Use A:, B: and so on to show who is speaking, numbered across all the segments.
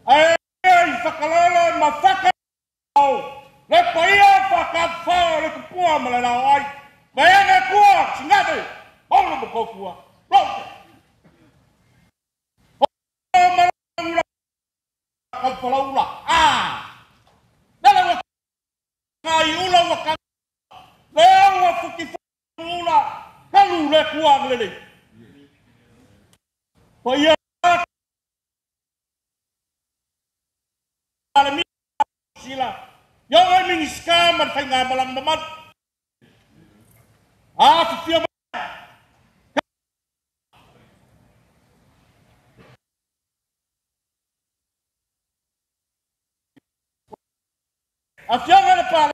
A: Ai whakalolo ma whakau. Le paia whakawhao le kupua ma le rao ai. Vaenga kua, singate, holo mo kokua. Rote. Holo marangula kapalaula. Nala wa kai ula wa ka. Leo wa fuki ula. Kalu le kua le. Paia Palemia sila. Yang ay mingiska man fay nga malang mamat. Sufia Afia nga na pala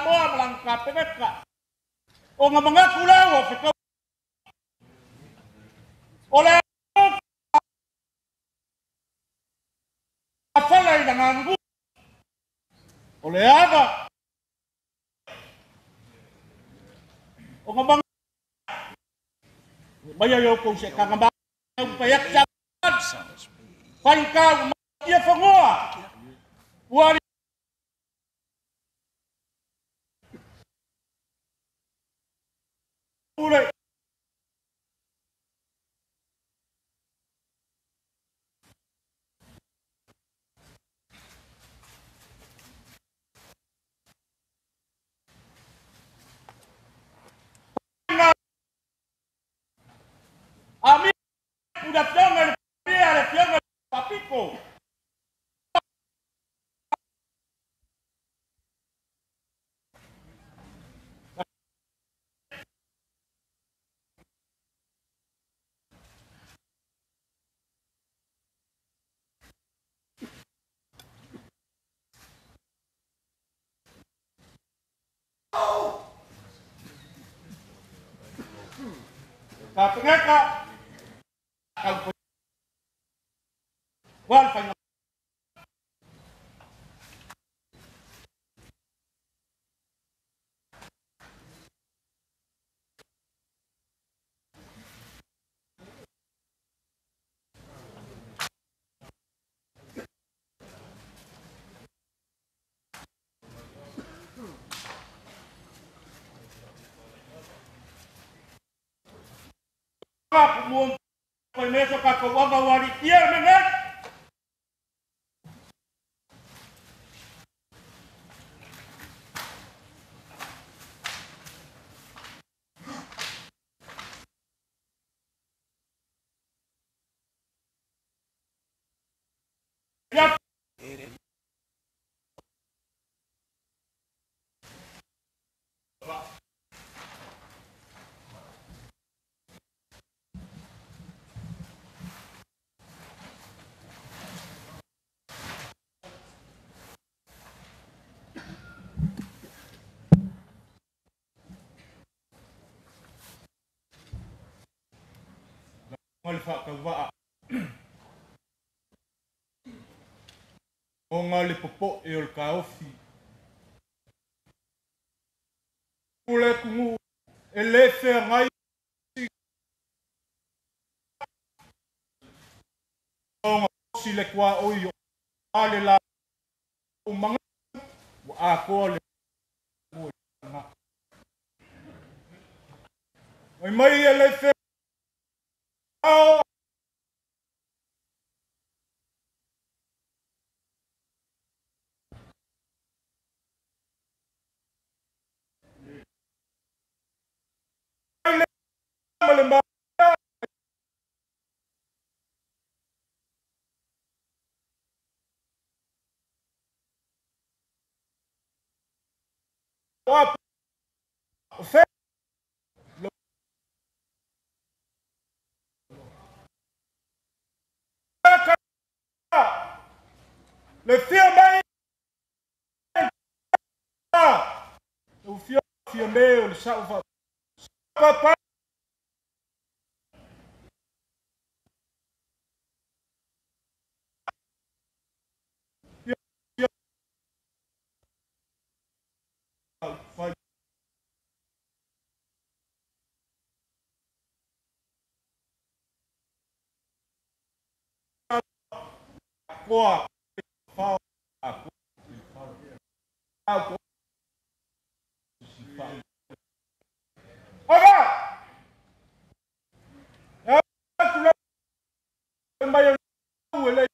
A: mo malang kapenet ka. O nga mga kulaw fikaw. Ole afalay nangangu. Ole aga. O nga mga mayayaw ko siya kangamba payak siya. Pangkaw dia fangua. Wari ule Ami udah jangan dia jangan papiko. Kapengeka kau wal fanya kumuang peneso kakawaga wari tiar mengat. Ya ngalfa kawa. O ngali popo e ol kaofi. Ule kumu elefe ngai o sile kwa oyo ale la o manga a ko le o mai elefe o le ma fe le fia mai o fia me o le sa fa pa poa fao aku aku aga kula mbayo wele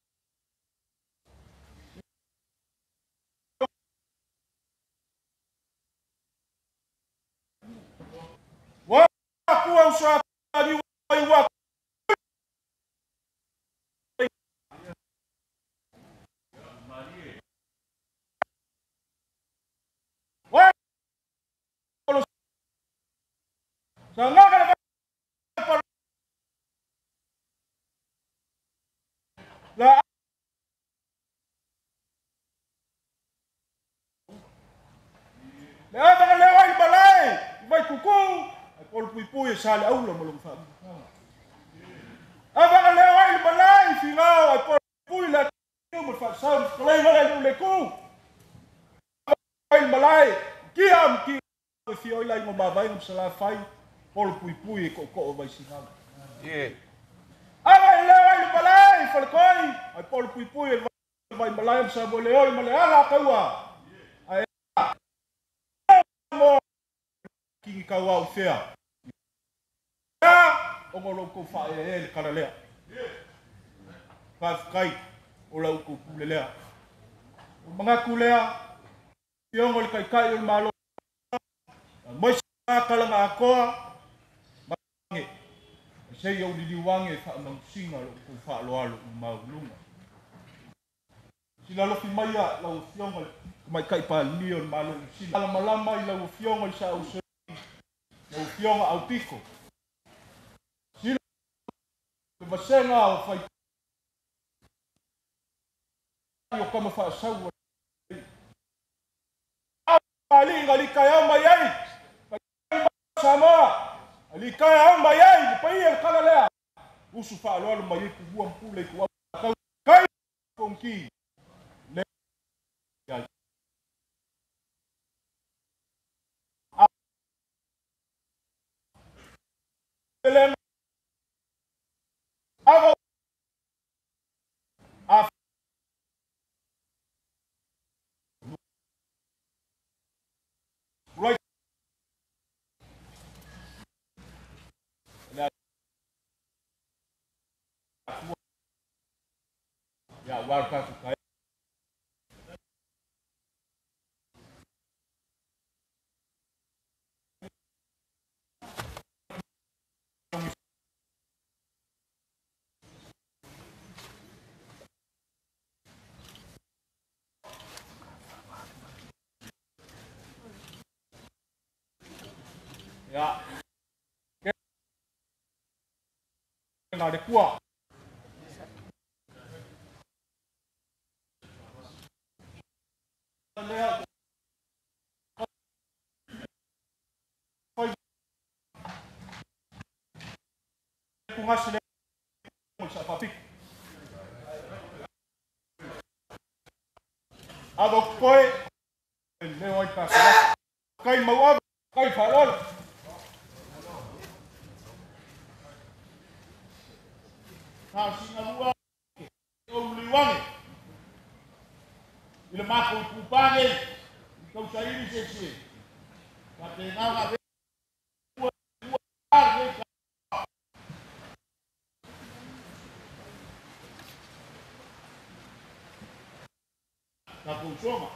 A: wa kuwa usha ni wa Sangaga la ba le wai balai vai kuku pol pui pui sale au lo mo fa aba le wai balai finao pol pui la mo fa sa play va le ku wai balai kiam ki fi oi lai mo ba vai mo sala fai pol pui pui ko vai singa aba le wai balai fol koi pol pui pui vai balai sa bo le oi mo le ala kaua ki ka wa fea o ngolo ko fa e kala lea fa kai o la ko lea o manga kulea yo ngol kai kai o malo mo sa kala nga ko mangi se yo di wange fa mang singa ko fa lo alo ma lunga sila lo fi maya la o fiongol mai kai pa lion malo sila malama ila o fiongol sa o o fionga au pico. Sila vasenga o fai o kama fa sau. Ali ngali kaya mayai. Sama. Ali kaya mayai pai el kala lea. Usu fa lo mayai ku buam pule ku kai konki. Avo af right ya warka kai ya na de kuah kungas mo sa papik abo koy le hoy pa kai mau kai farol ha sinalua o liwange ile mako kupane ko sairi sesi ka te na na ka kusoma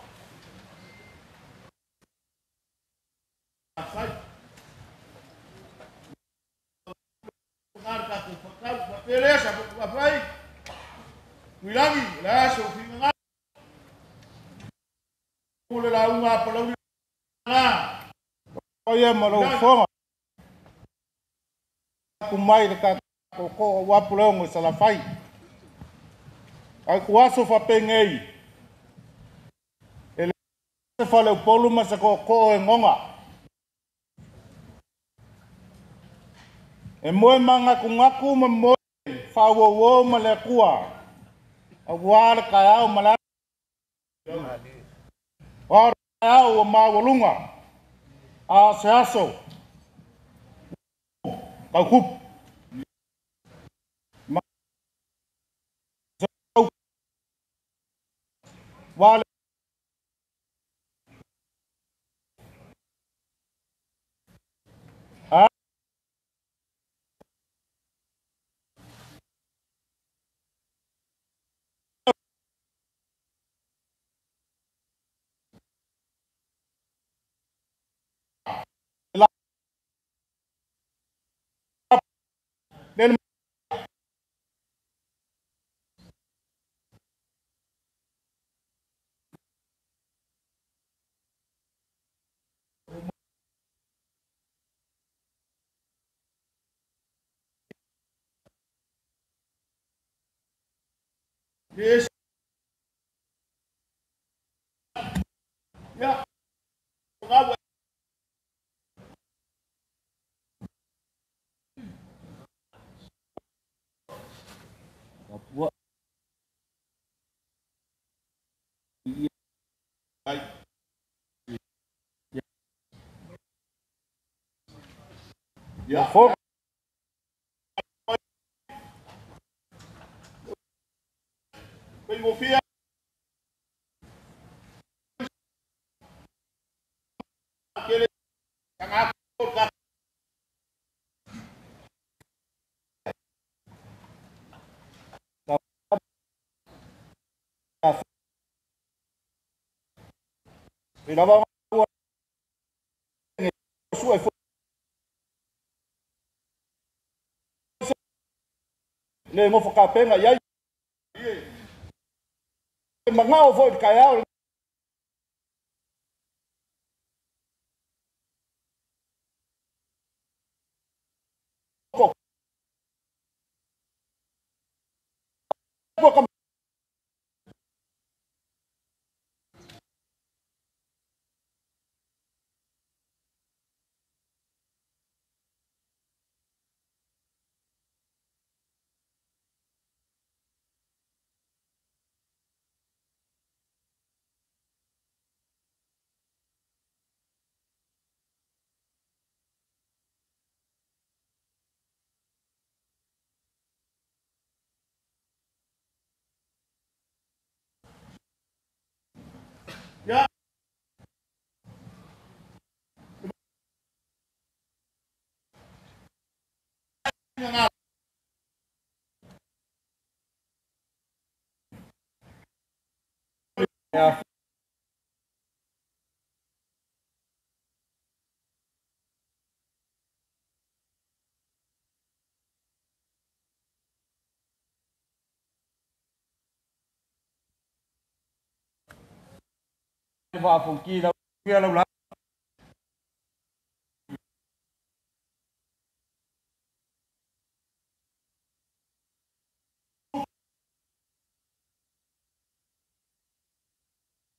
A: sai marca tu fakal papelesa kwa fai wilangi la so finga mule la unga pala na oye malo fonga kumai ka ko wa pulongo sala fai ai kuaso fa pengei ele fa le polo ma sa ko ngonga e moe manga kungaku ma moe fa wo ma le kua a wa ka au mala wa au ma wolunga a seaso ka kup Wale nen yes ya ngawe Papua ai ya fo Filmofia kele kang ako ka Pinaba su e le mo foka penga ya mangao fo ka ya ko ya ya va funki la kia la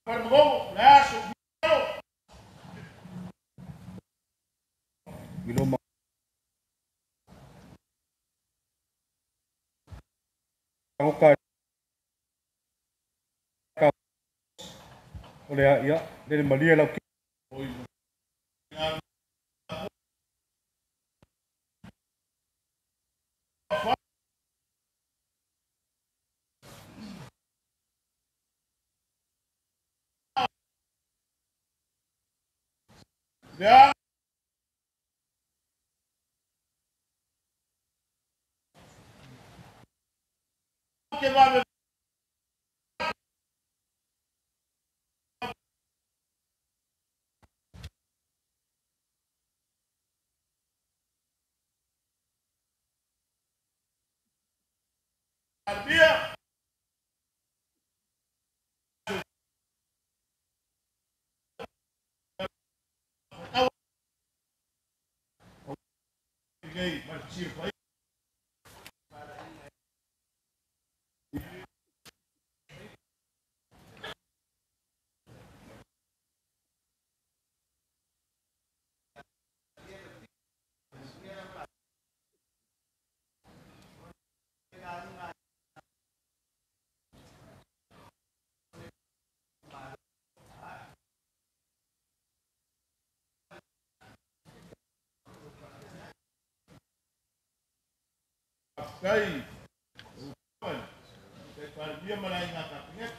A: Pergo, la su Giloma ka ka ole ya le malia la ya que va a día gay marchir país gay dia malay ngata pinget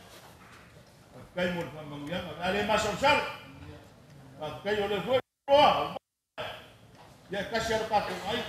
A: kai mo fa mangyang ale masal kai ole foi ya kasih apa tu ai